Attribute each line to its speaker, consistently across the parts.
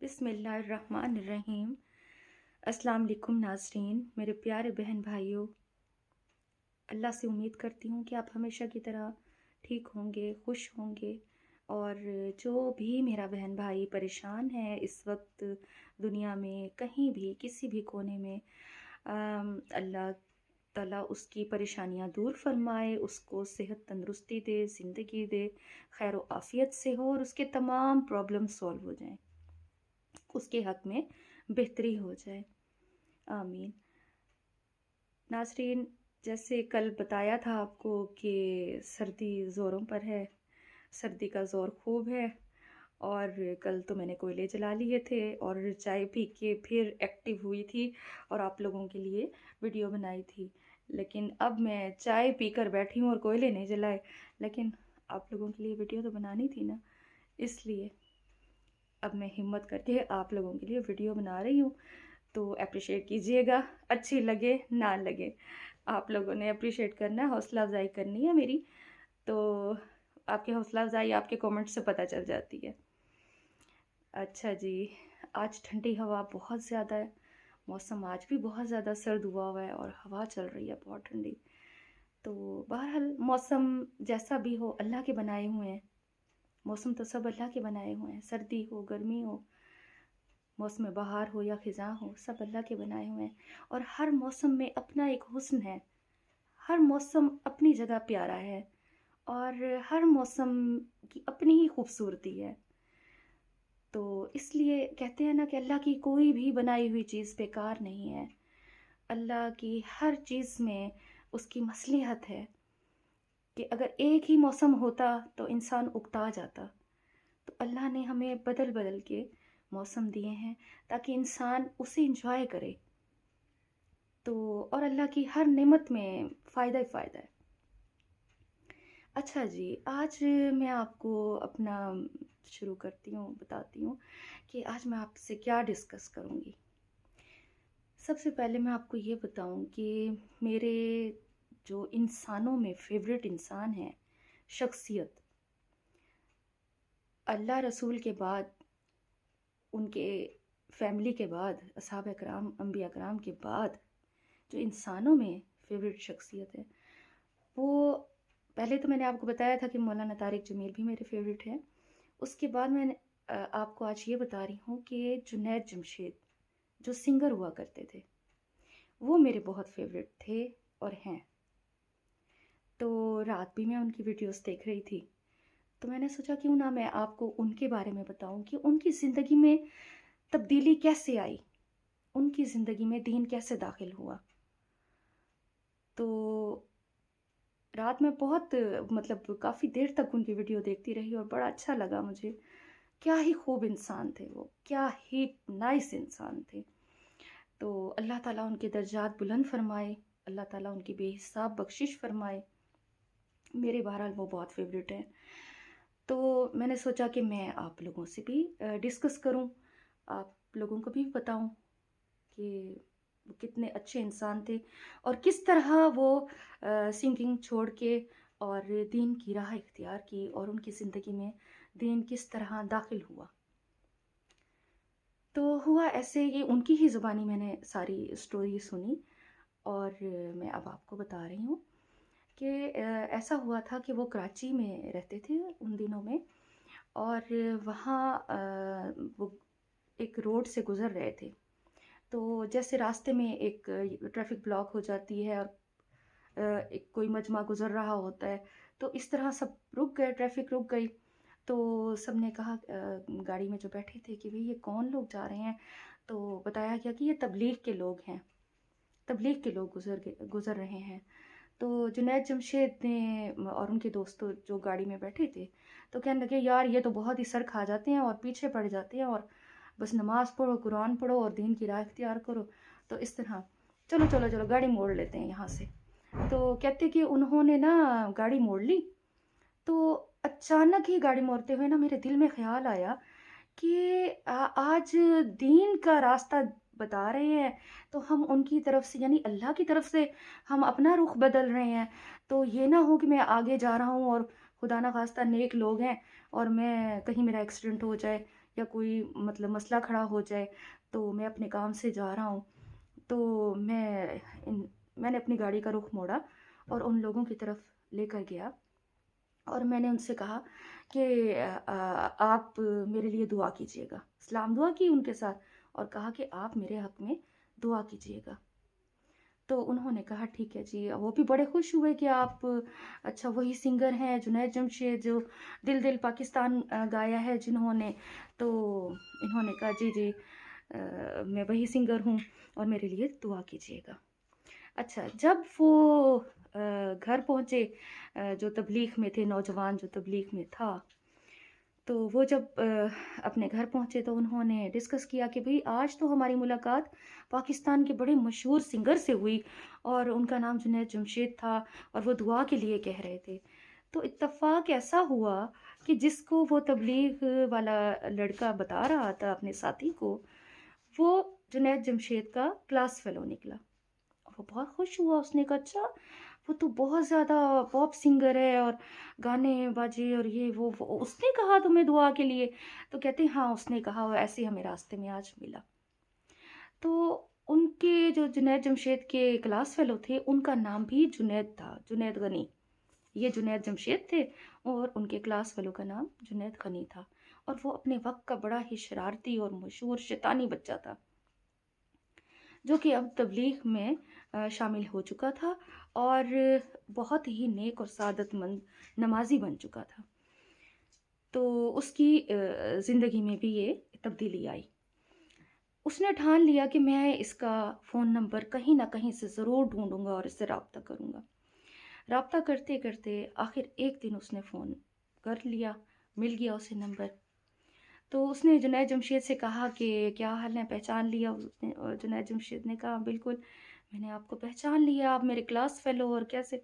Speaker 1: بسم اللہ الرحمن الرحیم۔ السلام علیکم ناظرین، میرے پیارے بہن بھائیوں، اللہ سے امید کرتی ہوں کہ آپ ہمیشہ کی طرح ٹھیک ہوں گے، خوش ہوں گے، اور جو بھی میرا بہن بھائی پریشان ہے اس وقت دنیا میں کہیں بھی کسی بھی کونے میں، اللہ تعالیٰ اس کی پریشانیاں دور فرمائے، اس کو صحت تندرستی دے، زندگی دے، خیر و عافیت سے ہو اور اس کے تمام پرابلم سولو ہو جائیں، اس کے حق میں بہتری ہو جائے، آمین۔ ناظرین، جیسے کل بتایا تھا آپ کو کہ سردی زوروں پر ہے، سردی کا زور خوب ہے، اور کل تو میں نے کوئلے جلا لیے تھے اور چائے پی کے پھر ایکٹیو ہوئی تھی اور آپ لوگوں کے لیے ویڈیو بنائی تھی، لیکن اب میں چائے پی کر بیٹھی ہوں اور کوئلے نہیں جلائے، لیکن آپ لوگوں کے لیے ویڈیو تو بنانی تھی نا، اس لیے اب میں ہمت کر کے آپ لوگوں کے لیے ویڈیو بنا رہی ہوں، تو اپریشیٹ کیجئے گا، اچھی لگے نہ لگے، آپ لوگوں نے اپریشیٹ کرنا ہے، حوصلہ افزائی کرنی ہے میری، تو آپ کی حوصلہ افزائی آپ کے کومنٹ سے پتہ چل جاتی ہے۔ اچھا جی، آج ٹھنڈی ہوا بہت زیادہ ہے، موسم آج بھی بہت زیادہ سرد ہوا ہے اور ہوا چل رہی ہے بہت ٹھنڈی، تو بہرحال موسم جیسا بھی ہو اللہ کے بنائے ہوئے ہیں، موسم تو سب اللہ کے بنائے ہوئے ہیں، سردی ہو گرمی ہو، موسم بہار ہو یا خزاں ہو، سب اللہ کے بنائے ہوئے ہیں، اور ہر موسم میں اپنا ایک حسن ہے، ہر موسم اپنی جگہ پیارا ہے، اور ہر موسم کی اپنی ہی خوبصورتی ہے، تو اس لیے کہتے ہیں نا کہ اللہ کی کوئی بھی بنائی ہوئی چیز بیکار نہیں ہے، اللہ کی ہر چیز میں اس کی مصلحت ہے، کہ اگر ایک ہی موسم ہوتا تو انسان اکتا جاتا، تو اللہ نے ہمیں بدل بدل کے موسم دیے ہیں تاکہ انسان اسے انجوائے کرے، تو اور اللہ کی ہر نعمت میں فائدہ ہی فائدہ ہے۔ اچھا جی، آج میں آپ کو اپنا شروع کرتی ہوں، بتاتی ہوں کہ آج میں آپ سے کیا ڈسکس کروں گی۔ سب سے پہلے میں آپ کو یہ بتاؤں کہ میرے جو انسانوں میں فیوریٹ انسان ہیں، شخصیت، اللہ رسول کے بعد، ان کے فیملی کے بعد، اصحاب اکرام انبیاء اکرام کے بعد جو انسانوں میں فیوریٹ شخصیت ہے، وہ پہلے تو میں نے آپ کو بتایا تھا کہ مولانا طارق جمیل بھی میرے فیوریٹ ہیں، اس کے بعد میں نے آپ کو آج یہ بتا رہی ہوں کہ جنید جمشید جو سنگر ہوا کرتے تھے، وہ میرے بہت فیوریٹ تھے اور ہیں، تو رات بھی میں ان کی ویڈیوز دیکھ رہی تھی، تو میں نے سوچا کیوں نہ میں آپ کو ان کے بارے میں بتاؤں کہ ان کی زندگی میں تبدیلی کیسے آئی، ان کی زندگی میں دین کیسے داخل ہوا، تو رات میں بہت مطلب کافی دیر تک ان کی ویڈیو دیکھتی رہی اور بڑا اچھا لگا مجھے، کیا ہی خوب انسان تھے وہ، کیا ہی نائس انسان تھے، تو اللہ تعالیٰ ان کے درجات بلند فرمائے، اللہ تعالیٰ ان کی بے حساب بخشش فرمائے، میرے بہرحال وہ بہت فیوریٹ ہیں، تو میں نے سوچا کہ میں آپ لوگوں سے بھی ڈسکس کروں، آپ لوگوں کو بھی بتاؤں کہ وہ کتنے اچھے انسان تھے اور کس طرح وہ سنگنگ چھوڑ کے اور دین کی راہ اختیار کی اور ان کی زندگی میں دین کس طرح داخل ہوا۔ تو ہوا ایسے ہی، ان کی ہی زبانی میں نے ساری اسٹوری سنی، اور میں اب آپ کو بتا رہی ہوں کہ ایسا ہوا تھا کہ وہ کراچی میں رہتے تھے ان دنوں میں، اور وہاں وہ ایک روڈ سے گزر رہے تھے، تو جیسے راستے میں ایک ٹریفک بلاک ہو جاتی ہے اور ایک کوئی مجمع گزر رہا ہوتا ہے، تو اس طرح سب رک گئے، ٹریفک رک گئی، تو سب نے کہا گاڑی میں جو بیٹھے تھے کہ بھئی یہ کون لوگ جا رہے ہیں، تو بتایا گیا کہ یہ تبلیغ کے لوگ ہیں، تبلیغ کے لوگ گزر رہے ہیں، تو جنید جمشید نے اور ان کے دوست جو گاڑی میں بیٹھے تھے تو کہنے لگے یار یہ تو بہت ہی سر کھا جاتے ہیں اور پیچھے پڑ جاتے ہیں، اور بس نماز پڑھو، قرآن پڑھو اور دین کی راہ اختیار کرو، تو اس طرح چلو چلو چلو گاڑی موڑ لیتے ہیں یہاں سے، تو کہتے کہ انہوں نے نا گاڑی موڑ لی، تو اچانک ہی گاڑی موڑتے ہوئے نا میرے دل میں خیال آیا کہ آج دین کا راستہ بتا رہے ہیں تو ہم ان کی طرف سے یعنی اللہ کی طرف سے ہم اپنا رخ بدل رہے ہیں، تو یہ نہ ہو کہ میں آگے جا رہا ہوں اور خدا نخواستہ نیک لوگ ہیں اور میں کہیں میرا ایکسیڈنٹ ہو جائے یا کوئی مطلب مسئلہ کھڑا ہو جائے، تو میں اپنے کام سے جا رہا ہوں، تو میں نے اپنی گاڑی کا رخ موڑا اور ان لوگوں کی طرف لے کر گیا، اور میں نے ان سے کہا کہ آپ میرے لیے دعا کیجیے گا، سلام دعا کی ان کے ساتھ، اور کہا کہ آپ میرے حق میں دعا کیجیے گا۔ تو انہوں نے کہا ٹھیک ہے جی، وہ بھی بڑے خوش ہوئے کہ آپ اچھا وہی سنگر ہیں جنید جمشید جو دل دل پاکستان گایا ہے جنہوں نے، تو انہوں نے کہا جی جی میں وہی سنگر ہوں اور میرے لیے دعا کیجیے گا۔ اچھا، جب وہ گھر پہنچے، جو تبلیغ میں تھے، نوجوان جو تبلیغ میں تھا، تو وہ جب اپنے گھر پہنچے تو انہوں نے ڈسکس کیا کہ بھئی آج تو ہماری ملاقات پاکستان کے بڑے مشہور سنگر سے ہوئی، اور ان کا نام جنید جمشید تھا، اور وہ دعا کے لیے کہہ رہے تھے۔ تو اتفاق ایسا ہوا کہ جس کو وہ تبلیغ والا لڑکا بتا رہا تھا اپنے ساتھی کو، وہ جنید جمشید کا کلاس فیلو نکلا۔ وہ بہت خوش ہوا، اس نے کہا اچھا وہ تو بہت زیادہ پاپ سنگر ہے اور گانے باجے اور یہ وہ اس نے کہا تمہیں دعا کے لیے؟ تو کہتے ہیں ہاں اس نے کہا، وہ ایسے ہمیں راستے میں آج ملا۔ تو ان کے جو جنید جمشید کے کلاس فیلو تھے، ان کا نام بھی جنید تھا، جنید غنی۔ یہ جنید جمشید تھے اور ان کے کلاس فیلو کا نام جنید غنی تھا، اور وہ اپنے وقت کا بڑا ہی شرارتی اور مشہور شیطانی بچہ تھا، جو کہ اب تبلیغ میں شامل ہو چکا تھا اور بہت ہی نیک اور سعادت مند نمازی بن چکا تھا۔ تو اس کی زندگی میں بھی یہ تبدیلی آئی۔ اس نے ٹھان لیا کہ میں اس کا فون نمبر کہیں نہ کہیں سے ضرور ڈھونڈوں گا اور اس سے رابطہ کروں گا۔ رابطہ کرتے کرتے آخر ایک دن اس نے فون کر لیا، مل گیا اسے نمبر۔ تو اس نے جنید جمشید سے کہا کہ کیا حال ہے، پہچان لیا؟ جنید جمشید نے کہا بالکل میں نے آپ کو پہچان لیا، آپ میرے کلاس فیلو، اور کیسے؟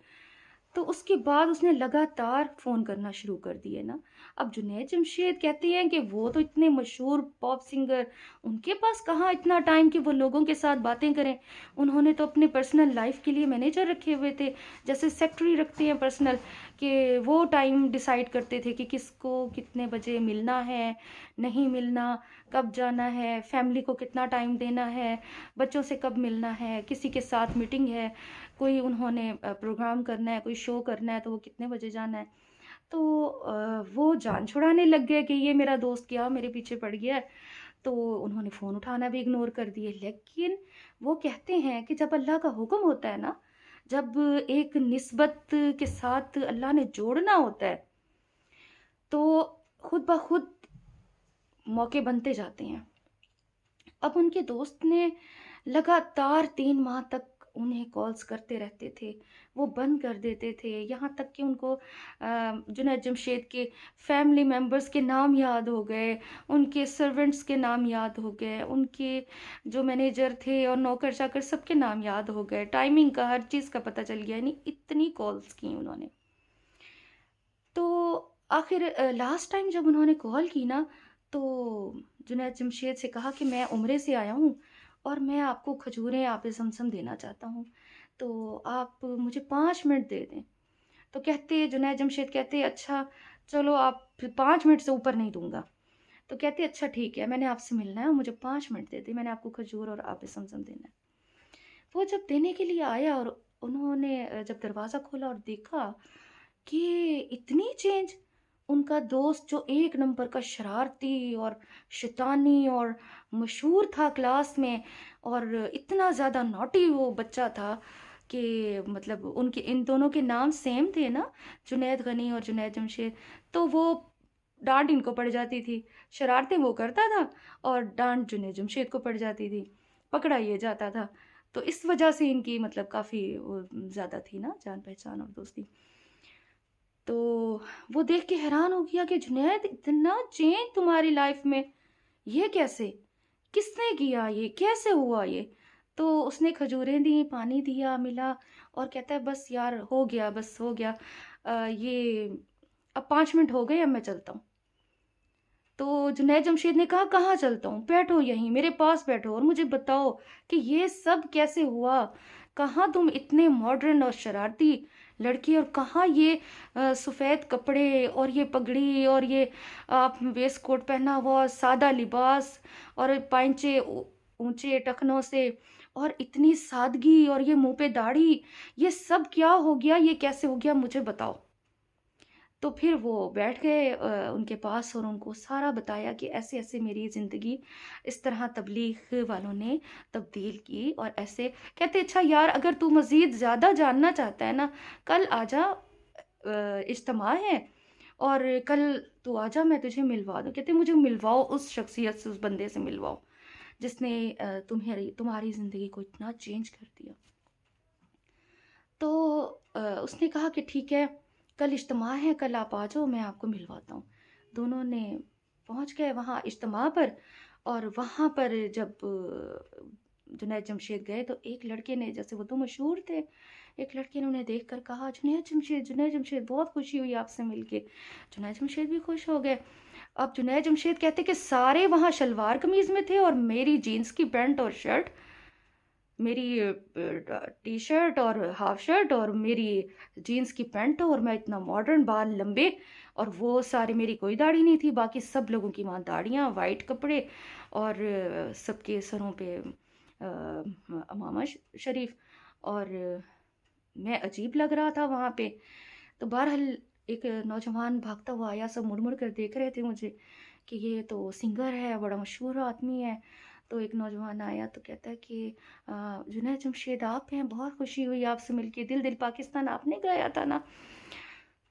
Speaker 1: تو اس کے بعد اس نے لگاتار فون کرنا شروع کر دیے نا۔ اب جنید جمشید کہتے ہیں کہ وہ تو اتنے مشہور پاپ سنگر، ان کے پاس کہاں اتنا ٹائم کہ وہ لوگوں کے ساتھ باتیں کریں۔ انہوں نے تو اپنے پرسنل لائف کے لیے مینیجر رکھے ہوئے تھے، جیسے سیکٹری رکھتے ہیں پرسنل، کہ وہ ٹائم ڈیسائیڈ کرتے تھے کہ کس کو کتنے بجے ملنا ہے، نہیں ملنا، کب جانا ہے، فیملی کو کتنا ٹائم دینا ہے، بچوں سے کب ملنا ہے، کسی کے ساتھ میٹنگ ہے، کوئی انہوں نے پروگرام کرنا ہے، کوئی شو کرنا ہے تو وہ کتنے بجے جانا ہے۔ تو وہ جان چھڑانے لگ گئے کہ یہ میرا دوست کیا میرے پیچھے پڑ گیا ہے، تو انہوں نے فون اٹھانا بھی اگنور کر دیے۔ لیکن وہ کہتے ہیں کہ جب اللہ کا حکم ہوتا ہے نا، جب ایک نسبت کے ساتھ اللہ نے جوڑنا ہوتا ہے تو خود بخود موقع بنتے جاتے ہیں۔ اب ان کے دوست نے لگاتار 3 ماہ تک انہیں کالز کرتے رہتے تھے، وہ بند کر دیتے تھے، یہاں تک کہ ان کو جنید جمشید کے فیملی ممبرز کے نام یاد ہو گئے، ان کے سرونٹس کے نام یاد ہو گئے، ان کے جو مینیجر تھے اور نوکر چاکر سب کے نام یاد ہو گئے، ٹائمنگ کا ہر چیز کا پتہ چل گیا، یعنی اتنی کالز کی انہوں نے۔ تو آخر لاسٹ ٹائم جب انہوں نے کال کی نا، تو جنید جمشید سے کہا کہ میں عمرے سے آیا ہوں اور میں آپ کو کھجوریں آب زمزم دینا چاہتا ہوں، تو آپ مجھے 5 منٹ دے دیں۔ تو جنید جمشید کہتے اچھا چلو، آپ 5 منٹ سے اوپر نہیں دوں گا۔ تو کہتے اچھا ٹھیک ہے، میں نے آپ سے ملنا ہے اور مجھے 5 منٹ دے دیں، میں نے آپ کو کھجور اور آب زمزم دینا ہے۔ وہ جب دینے کے لیے آیا اور انہوں نے جب دروازہ کھولا اور دیکھا کہ اتنی چینج، ان کا دوست جو ایک نمبر کا شرارتی اور شیطانی اور مشہور تھا کلاس میں، اور اتنا زیادہ نوٹی وہ بچہ تھا کہ مطلب ان دونوں کے نام سیم تھے نا، جنید غنی اور جنید جمشید، تو وہ ڈانٹ ان کو پڑ جاتی تھی، شرارتیں وہ کرتا تھا اور ڈانٹ جنید جمشید کو پڑ جاتی تھی، پکڑا یہ جاتا تھا۔ تو اس وجہ سے ان کی مطلب کافی زیادہ تھی نا جان پہچان اور دوستی۔ تو وہ دیکھ کے حیران ہو گیا کہ جنید اتنا چینج تمہاری لائف میں، یہ کیسے، کس نے کیا، یہ کیسے ہوا یہ؟ تو اس نے کھجوریں دی، پانی دیا، ملا، اور کہتا ہے بس یار ہو گیا، بس ہو گیا، یہ اب 5 منٹ ہو گئے، اب میں چلتا ہوں۔ تو جنید جمشید نے کہا کہاں چلتا ہوں؟ بیٹھو یہیں میرے پاس بیٹھو اور مجھے بتاؤ کہ یہ سب کیسے ہوا، کہاں تم اتنے ماڈرن اور شرارتی لڑکی، اور کہاں یہ سفید کپڑے اور یہ پگڑی اور یہ آپ ویسٹ کوٹ پہنا ہوا سادہ لباس اور پائنچے اونچے ٹخنوں سے، اور اتنی سادگی، اور یہ منہ پہ داڑھی، یہ سب کیا ہو گیا؟ یہ کیسے ہو گیا؟ مجھے بتاؤ۔ تو پھر وہ بیٹھ گئے ان کے پاس، اور ان کو سارا بتایا کہ ایسے ایسے میری زندگی اس طرح تبلیغ والوں نے تبدیل کی، اور ایسے کہتے اچھا یار اگر تو مزید زیادہ جاننا چاہتا ہے نا، کل آ جا، اجتماع ہے، اور کل تو آ جا، میں تجھے ملوا دوں۔ کہتے مجھے ملواؤ اس شخصیت سے، اس بندے سے ملواؤ جس نے تمہاری زندگی کو اتنا چینج کر دیا۔ تو اس نے کہا کہ ٹھیک ہے، کل اجتماع ہے، کل آپ آ جاؤ، میں آپ کو ملواتا ہوں۔ دونوں نے پہنچ گئے وہاں اجتماع پر، اور وہاں پر جب جنید جمشید گئے تو ایک لڑکے نے، جیسے وہ تو مشہور تھے، ایک لڑکے نے انہیں دیکھ کر کہا جنید جمشید، جنید جمشید، بہت خوشی ہوئی آپ سے مل کے۔ جنید جمشید بھی خوش ہو گئے۔ اب جنید جمشید کہتے کہ سارے وہاں شلوار قمیض میں تھے، اور میری جینس کی پینٹ اور شرٹ، میری ٹی شرٹ اور ہاف شرٹ، اور میری جینس کی پینٹ، اور میں اتنا ماڈرن، بال لمبے، اور وہ سارے، میری کوئی داڑھی نہیں تھی، باقی سب لوگوں کی وہاں داڑھیاں، وائٹ کپڑے، اور سب کے سروں پہ عمامہ شریف، اور میں عجیب لگ رہا تھا وہاں پہ۔ تو بہرحال ایک نوجوان بھاگتا ہوا آیا، سب مڑ مڑ کر دیکھ رہے تھے مجھے کہ یہ تو سنگر ہے، بڑا مشہور آدمی ہے۔ تو ایک نوجوان آیا تو کہتا ہے کہ جنید جمشید آپ ہیں، بہت خوشی ہوئی آپ سے مل کے، دل دل پاکستان آپ نے گایا تھا نا۔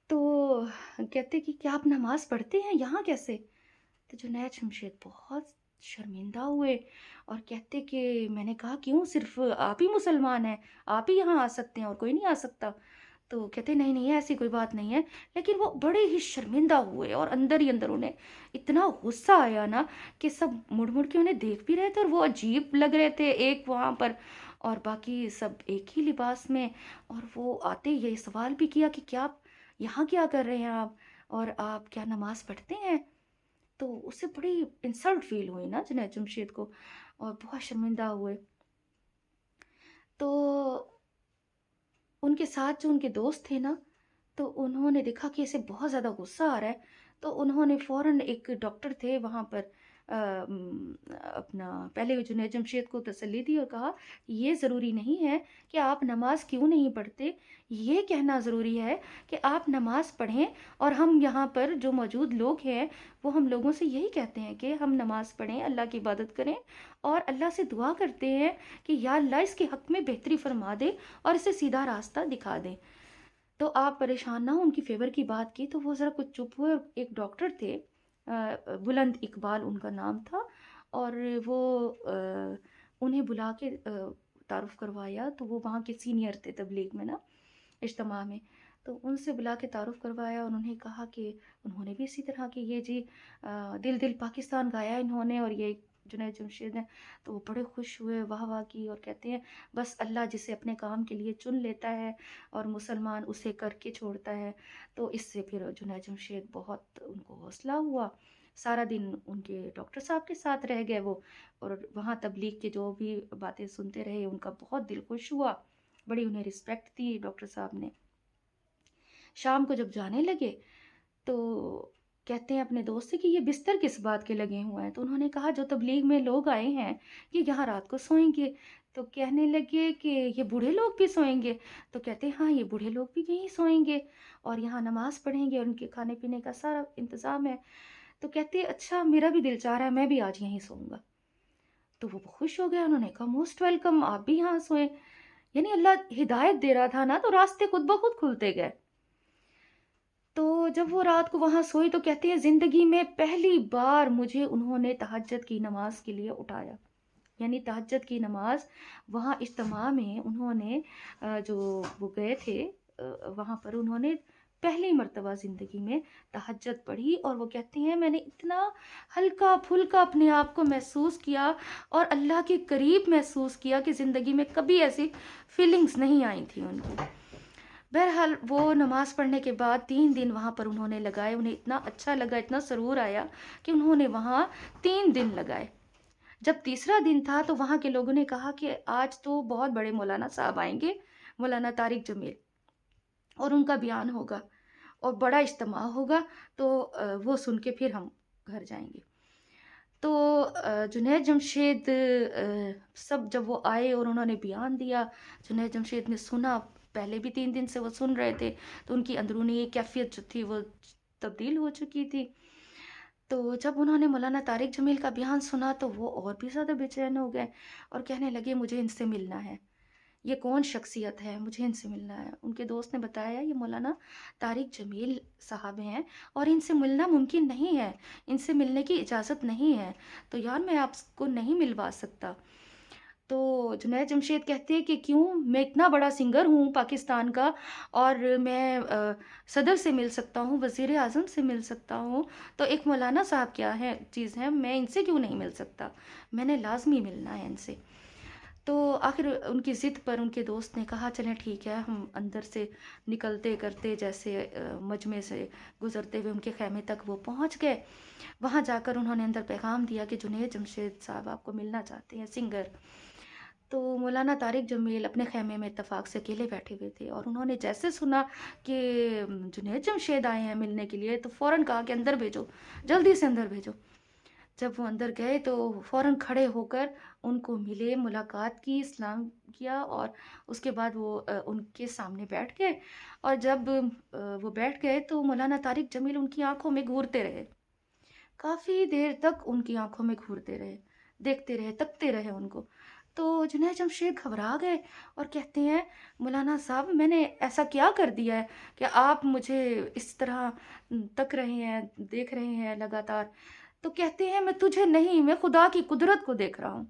Speaker 1: تو کہتے کہ کیا آپ نماز پڑھتے ہیں یہاں کیسے؟ تو جنید جمشید بہت شرمندہ ہوئے اور کہتے کہ میں نے کہا کیوں، صرف آپ ہی مسلمان ہیں، آپ ہی یہاں آ سکتے ہیں اور کوئی نہیں آ سکتا؟ تو کہتے نہیں نہیں، ایسی کوئی بات نہیں ہے۔ لیکن وہ بڑے ہی شرمندہ ہوئے، اور اندر ہی اندر انہیں اتنا غصہ آیا نا کہ سب مڑ مڑ کے انہیں دیکھ بھی رہے تھے، اور وہ عجیب لگ رہے تھے ایک وہاں پر، اور باقی سب ایک ہی لباس میں۔ اور وہ آتے یہ سوال بھی کیا کہ کیا آپ یہاں کیا کر رہے ہیں آپ، اور آپ کیا نماز پڑھتے ہیں؟ تو اسے بڑی انسلٹ فیل ہوئی نا جنید جمشید کو، اور بہت شرمندہ ہوئے۔ تو ان کے ساتھ جو ان کے دوست تھے نا، تو انہوں نے دیکھا کہ اسے بہت زیادہ غصہ آ رہا ہے، تو انہوں نے فوراً، ایک ڈاکٹر تھے وہاں پر، اپنا پہلے جنید جمشید کو تسلی دی اور کہا یہ ضروری نہیں ہے کہ آپ نماز کیوں نہیں پڑھتے، یہ کہنا ضروری ہے کہ آپ نماز پڑھیں، اور ہم یہاں پر جو موجود لوگ ہیں وہ ہم لوگوں سے یہی کہتے ہیں کہ ہم نماز پڑھیں، اللہ کی عبادت کریں، اور اللہ سے دعا کرتے ہیں کہ یا اللہ اس کے حق میں بہتری فرما دے اور اسے سیدھا راستہ دکھا دے۔ تو آپ پریشان نہ ہو، ان کی فیور کی بات کی تو وہ ذرا کچھ چپ ہوئے، اور ایک ڈاکٹر تھے، بلند اقبال ان کا نام تھا، اور وہ انہیں بلا کے تعارف کروایا، تو وہ وہاں کے سینئر تھے تبلیغ میں نا، اجتماع میں، تو ان سے بلا کے تعارف کروایا، اور انہوں نے کہا کہ انہوں نے بھی اسی طرح کہ یہ جی دل دل پاکستان گایا انہوں نے، اور یہ جنید جمشید ہیں۔ تو وہ بڑے خوش ہوئے، واہ واہ کی، اور کہتے ہیں بس اللہ جسے اپنے کام کے لیے چن لیتا ہے اور مسلمان اسے کر کے چھوڑتا ہے۔ تو اس سے پھر جنید جمشید بہت ان کو حوصلہ ہوا، سارا دن ان کے ڈاکٹر صاحب کے ساتھ رہ گئے وہ، اور وہاں تبلیغ کے جو بھی باتیں سنتے رہے، ان کا بہت دل خوش ہوا، بڑی انہیں رسپیکٹ دی ڈاکٹر صاحب نے۔ شام کو جب جانے لگے تو کہتے ہیں اپنے دوست سے کہ یہ بستر کس بات کے لگے ہوئے ہیں؟ تو انہوں نے کہا جو تبلیغ میں لوگ آئے ہیں یہ یہاں رات کو سوئیں گے۔ تو کہنے لگے کہ یہ بوڑھے لوگ بھی سوئیں گے؟ تو کہتے ہیں ہاں یہ بوڑھے لوگ بھی یہیں سوئیں گے، اور یہاں نماز پڑھیں گے، اور ان کے کھانے پینے کا سارا انتظام ہے۔ تو کہتے ہیں اچھا میرا بھی دل چاہ رہا ہے، میں بھی آج یہیں سوؤں گا۔ تو وہ خوش ہو گیا، انہوں نے کہا موسٹ ویلکم، آپ بھی یہاں سوئیں۔ یعنی اللہ ہدایت دے رہا تھا نا، تو راستے خود بخود کھلتے گئے۔ تو جب وہ رات کو وہاں سوئی تو کہتے ہیں زندگی میں پہلی بار مجھے انہوں نے تہجد کی نماز کے لیے اٹھایا، یعنی تہجد کی نماز وہاں اجتماع میں انہوں نے جو وہ گئے تھے وہاں پر انہوں نے پہلی مرتبہ زندگی میں تہجد پڑھی، اور وہ کہتے ہیں میں نے اتنا ہلکا پھلکا اپنے آپ کو محسوس کیا اور اللہ کے قریب محسوس کیا کہ زندگی میں کبھی ایسی فیلنگز نہیں آئی تھیں ان کو۔ بہرحال وہ نماز پڑھنے کے بعد 3 دن وہاں پر انہوں نے لگائے، انہیں اتنا اچھا لگا، اتنا سرور آیا کہ انہوں نے وہاں 3 دن لگائے۔ جب تیسرا دن تھا تو وہاں کے لوگوں نے کہا کہ آج تو بہت بڑے مولانا صاحب آئیں گے، مولانا طارق جمیل۔ اور ان کا بیان ہوگا اور بڑا اجتماع ہوگا، تو وہ سن کے پھر ہم گھر جائیں گے۔ تو جنید جمشید سب جب وہ آئے اور انہوں نے بیان دیا، جنید جمشید نے سنا، پہلے بھی 3 دن سے وہ سن رہے تھے، تو ان کی اندرونی کیفیت جو تھی وہ تبدیل ہو چکی تھی۔ تو جب انہوں نے مولانا طارق جمیل کا بیان سنا تو وہ اور بھی زیادہ بے چین ہو گئے اور کہنے لگے مجھے ان سے ملنا ہے، یہ کون شخصیت ہے، مجھے ان سے ملنا ہے۔ ان کے دوست نے بتایا یہ مولانا طارق جمیل صاحب ہیں اور ان سے ملنا ممکن نہیں ہے، ان سے ملنے کی اجازت نہیں ہے، تو یار میں آپ کو نہیں ملوا سکتا۔ تو جنید جمشید کہتے ہیں کہ کیوں، میں اتنا بڑا سنگر ہوں پاکستان کا، اور میں صدر سے مل سکتا ہوں، وزیر اعظم سے مل سکتا ہوں، تو ایک مولانا صاحب کیا ہے چیز ہے، میں ان سے کیوں نہیں مل سکتا، میں نے لازمی ملنا ہے ان سے۔ تو آخر ان کی ضد پر ان کے دوست نے کہا چلیں ٹھیک ہے، ہم اندر سے نکلتے کرتے جیسے مجمع سے گزرتے ہوئے ان کے خیمے تک وہ پہنچ گئے۔ وہاں جا کر انہوں نے اندر پیغام دیا کہ جنید جمشید صاحب آپ کو ملنا چاہتے ہیں، سنگر۔ تو مولانا طارق جمیل اپنے خیمے میں اتفاق سے اکیلے بیٹھے ہوئے تھے، اور انہوں نے جیسے سنا کہ جنید جمشید آئے ہیں ملنے کے لیے تو فوراً کہا کہ اندر بھیجو، جلدی سے اندر بھیجو۔ جب وہ اندر گئے تو فوراً کھڑے ہو کر ان کو ملے، ملاقات کی، سلام کیا، اور اس کے بعد وہ ان کے سامنے بیٹھ گئے۔ اور جب وہ بیٹھ گئے تو مولانا طارق جمیل ان کی آنکھوں میں گھورتے رہے، کافی دیر تک ان کی آنکھوں میں گھورتے رہے، دیکھتے رہے، تکتے رہے ان کو۔ تو جنید جمشید گھبرا گئے اور کہتے ہیں مولانا صاحب میں نے ایسا کیا کر دیا ہے کہ آپ مجھے اس طرح تک رہے ہیں، دیکھ رہے ہیں لگاتار؟ تو کہتے ہیں میں تجھے نہیں، میں خدا کی قدرت کو دیکھ رہا ہوں،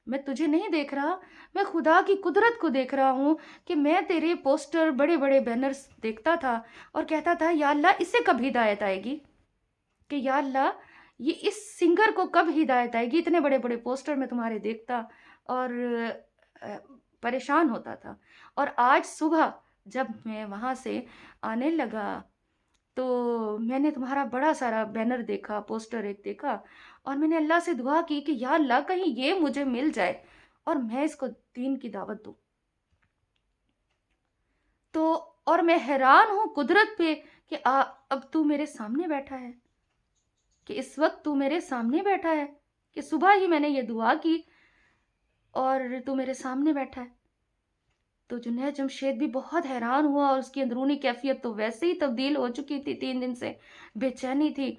Speaker 1: میں تجھے نہیں دیکھ رہا، میں خدا کی قدرت کو دیکھ رہا ہوں کہ میں تیرے پوسٹر، بڑے بڑے بینرز دیکھتا تھا اور کہتا تھا یا اللہ اسے کب ہدایت آئے گی، کہ یا اللہ یہ اس سنگر کو کب ہدایت آئے گی، اتنے بڑے بڑے پوسٹر میں تمہارے دیکھتا اور پریشان ہوتا تھا۔ اور آج صبح جب میں وہاں سے آنے لگا تو میں نے تمہارا بڑا سارا بینر دیکھا، پوسٹر ایک دیکھا، اور میں نے اللہ سے دعا کی کہ یا اللہ کہیں یہ مجھے مل جائے اور میں اس کو دین کی دعوت دوں۔ تو اور میں حیران ہوں قدرت پہ کہ اب تو میرے سامنے بیٹھا ہے، کہ اس وقت تو میرے سامنے بیٹھا ہے، کہ صبح ہی میں نے یہ دعا کی اور تو میرے سامنے بیٹھا ہے۔ تو جنید جمشید بھی بہت حیران ہوا اور اس کی اندرونی کیفیت تو ویسے ہی تبدیل ہو چکی تھی، 3 دن سے بے چینی تھی۔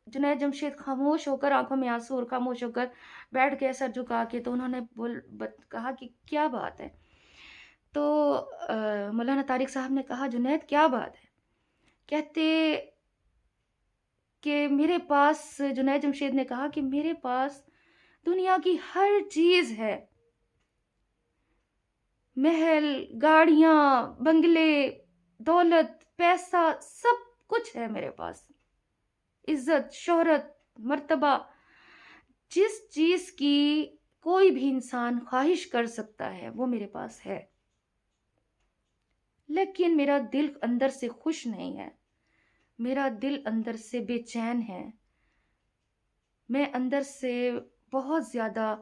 Speaker 1: جنید جمشید خاموش ہو کر، آنکھوں میں آنسو اور خاموش ہو کر بیٹھ گئے سر جھکا کے۔ تو انہوں نے کہا کہ کیا بات ہے؟ تو مولانا طارق صاحب نے کہا جنید کیا بات ہے؟ کہتے کہ میرے پاس، جنید جمشید نے کہا کہ میرے پاس دنیا کی ہر چیز ہے، محل، گاڑیاں، بنگلے، دولت، پیسہ، سب کچھ ہے میرے پاس، عزت، شہرت، مرتبہ، جس چیز کی کوئی بھی انسان خواہش کر سکتا ہے وہ میرے پاس ہے، لیکن میرا دل اندر سے خوش نہیں ہے، میرا دل اندر سے بے چین ہے، میں اندر سے بہت زیادہ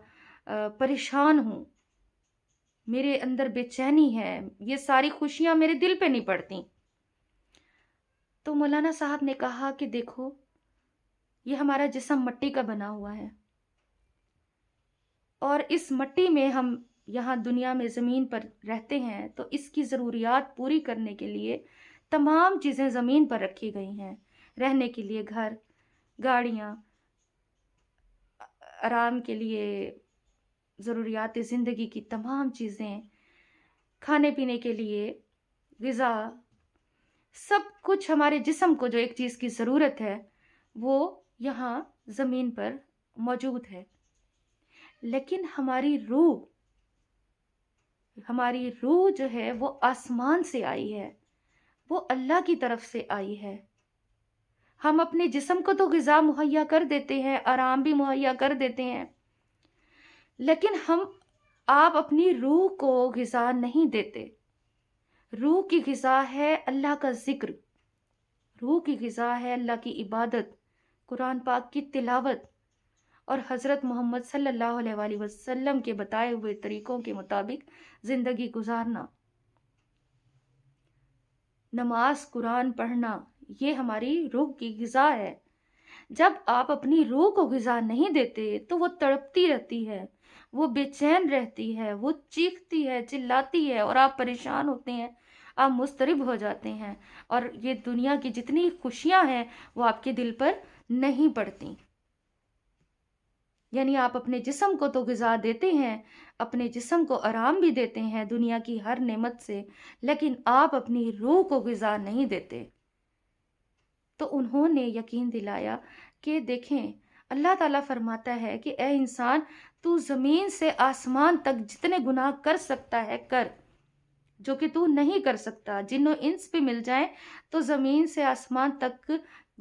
Speaker 1: پریشان ہوں، میرے اندر بے چینی ہے، یہ ساری خوشیاں میرے دل پہ نہیں پڑتی۔ تو مولانا صاحب نے کہا کہ دیکھو یہ ہمارا جسم مٹی کا بنا ہوا ہے، اور اس مٹی میں ہم یہاں دنیا میں زمین پر رہتے ہیں، تو اس کی ضروریات پوری کرنے کے لیے تمام چیزیں زمین پر رکھی گئی ہیں، رہنے کے لیے گھر، گاڑیاں، آرام کے لیے ضروریات زندگی کی تمام چیزیں، کھانے پینے کے لیے غذا، سب کچھ ہمارے جسم کو جو ایک چیز کی ضرورت ہے وہ یہاں زمین پر موجود ہے، لیکن ہماری روح جو ہے وہ آسمان سے آئی ہے، وہ اللہ کی طرف سے آئی ہے۔ ہم اپنے جسم کو تو غذا مہیا کر دیتے ہیں، آرام بھی مہیا کر دیتے ہیں، لیکن آپ اپنی روح کو غذا نہیں دیتے۔ روح کی غذا ہے اللہ کا ذکر، روح کی غذا ہے اللہ کی عبادت، قرآن پاک کی تلاوت، اور حضرت محمد صلی اللہ علیہ وآلہ وسلم کے بتائے ہوئے طریقوں کے مطابق زندگی گزارنا۔ نماز قرآن پڑھنا یہ ہماری روح کی غذا ہے. جب آپ اپنی روح کو غذا نہیں دیتے تو وہ تڑپتی رہتی ہے، وہ بے چین رہتی ہے، وہ چیختی ہے، چلاتی ہے، اور آپ پریشان ہوتے ہیں، آپ مضطرب ہو جاتے ہیں، اور یہ دنیا کی جتنی خوشیاں ہیں وہ آپ کے دل پر نہیں پڑتی. یعنی آپ اپنے جسم کو تو غذا دیتے ہیں، اپنے جسم کو آرام بھی دیتے ہیں دنیا کی ہر نعمت سے، لیکن آپ اپنی روح کو غذا نہیں دیتے. تو انہوں نے یقین دلایا کہ دیکھیں، اللہ تعالیٰ فرماتا ہے کہ اے انسان، تو زمین سے آسمان تک جتنے گناہ کر سکتا ہے کر، جو کہ تو نہیں کر سکتا. جن و انس بھی مل جائیں تو زمین سے آسمان تک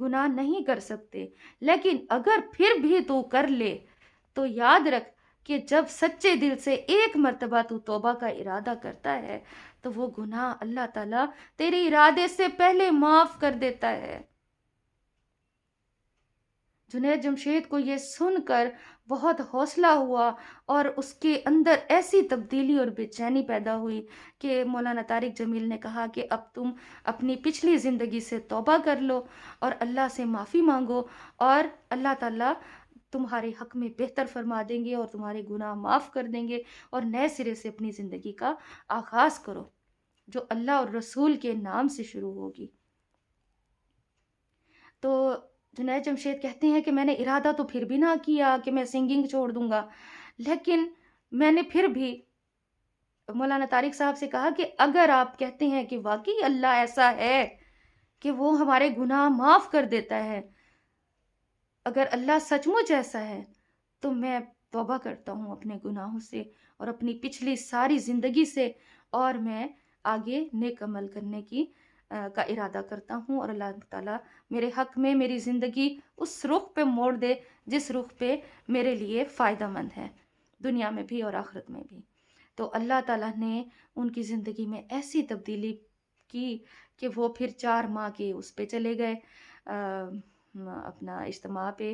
Speaker 1: گناہ نہیں کر سکتے، لیکن اگر پھر بھی تو کر لے تو یاد رکھ کہ جب سچے دل سے ایک مرتبہ تو توبہ کا ارادہ کرتا ہے تو وہ گناہ اللہ تعالیٰ تیرے ارادے سے پہلے معاف کر دیتا ہے. جنید جمشید کو یہ سن کر بہت حوصلہ ہوا، اور اس کے اندر ایسی تبدیلی اور بے چینی پیدا ہوئی کہ مولانا طارق جمیل نے کہا کہ اب تم اپنی پچھلی زندگی سے توبہ کر لو اور اللہ سے معافی مانگو، اور اللہ تعالیٰ تمہارے حق میں بہتر فرما دیں گے اور تمہارے گناہ معاف کر دیں گے، اور نئے سرے سے اپنی زندگی کا آغاز کرو جو اللہ اور رسول کے نام سے شروع ہوگی. تو جنید جمشید کہتے ہیں کہ میں نے ارادہ تو پھر بھی نہ کیا کہ میں سنگنگ چھوڑ دوں گا، لیکن میں نے پھر بھی مولانا طارق صاحب سے کہا کہ اگر آپ کہتے ہیں کہ واقعی اللہ ایسا ہے کہ وہ ہمارے گناہ معاف کر دیتا ہے، اگر اللہ سچ مچ ایسا ہے تو میں توبہ کرتا ہوں اپنے گناہوں سے اور اپنی پچھلی ساری زندگی سے، اور میں آگے نیک عمل کرنے کا ارادہ کرتا ہوں، اور اللہ تعالیٰ میرے حق میں میری زندگی اس رخ پہ موڑ دے جس رخ پہ میرے لیے فائدہ مند ہے، دنیا میں بھی اور آخرت میں بھی. تو اللہ تعالیٰ نے ان کی زندگی میں ایسی تبدیلی کی کہ وہ پھر 4 ماہ کے اس پہ چلے گئے اپنا اجتماع پہ،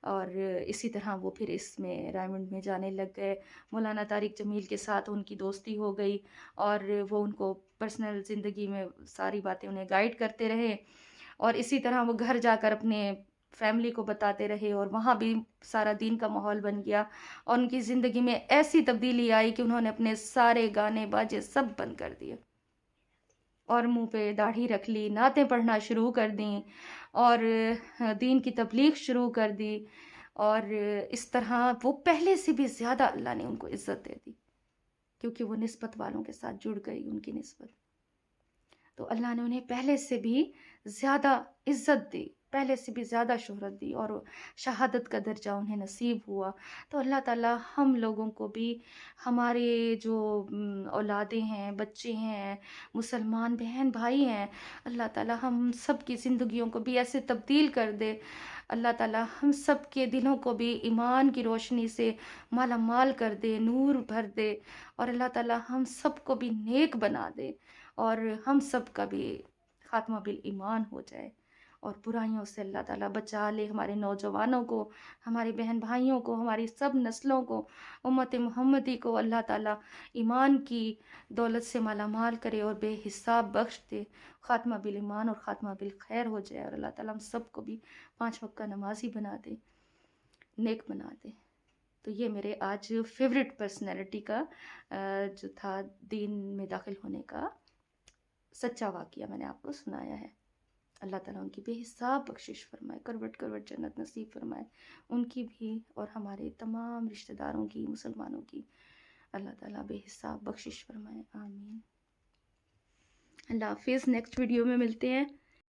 Speaker 1: اور اسی طرح وہ پھر اس میں رائمنڈ میں جانے لگ گئے. مولانا طارق جمیل کے ساتھ ان کی دوستی ہو گئی، اور وہ ان کو پرسنل زندگی میں ساری باتیں انہیں گائیڈ کرتے رہے، اور اسی طرح وہ گھر جا کر اپنے فیملی کو بتاتے رہے، اور وہاں بھی سارا دین کا ماحول بن گیا، اور ان کی زندگی میں ایسی تبدیلی آئی کہ انہوں نے اپنے سارے گانے باجے سب بند کر دیے، اور منہ پہ داڑھی رکھ لی، نعتیں پڑھنا شروع کر دیں، اور دین کی تبلیغ شروع کر دی، اور اس طرح وہ پہلے سے بھی زیادہ اللہ نے ان کو عزت دے دی، کیونکہ وہ نسبت والوں کے ساتھ جڑ گئی ان کی نسبت. تو اللہ نے انہیں پہلے سے بھی زیادہ عزت دی، پہلے سے بھی زیادہ شہرت دی، اور شہادت کا درجہ انہیں نصیب ہوا. تو اللہ تعالیٰ ہم لوگوں کو بھی، ہمارے جو اولادیں ہیں، بچے ہیں، مسلمان بہن بھائی ہیں، اللہ تعالیٰ ہم سب کی زندگیوں کو بھی ایسے تبدیل کر دے. اللہ تعالیٰ ہم سب کے دلوں کو بھی ایمان کی روشنی سے مالا مال کر دے، نور بھر دے، اور اللہ تعالیٰ ہم سب کو بھی نیک بنا دے، اور ہم سب کا بھی خاتمہ بالایمان ہو جائے، اور برائیوں سے اللہ تعالیٰ بچا لے ہمارے نوجوانوں کو، ہمارے بہن بھائیوں کو، ہماری سب نسلوں کو، امت محمدی کو اللہ تعالیٰ ایمان کی دولت سے مالا مال کرے اور بے حساب بخش دے، خاتمہ بالایمان اور خاتمہ بالخیر ہو جائے، اور اللہ تعالیٰ ہم سب کو بھی 5 وقت کا نمازی بنا دے، نیک بنا دے. تو یہ میرے آج فیوریٹ پرسنالٹی کا جو تھا دین میں داخل ہونے کا سچا واقعہ میں نے آپ کو سنایا ہے. اللہ تعالیٰ ان کی بے حساب بخشش فرمائے، کروٹ کروٹ جنت نصیب فرمائے، ان کی بھی اور ہمارے تمام رشتہ داروں کی، مسلمانوں کی اللہ تعالیٰ بے حساب بخشش فرمائے. آمین. اللہ حافظ. نیکسٹ ویڈیو میں ملتے ہیں.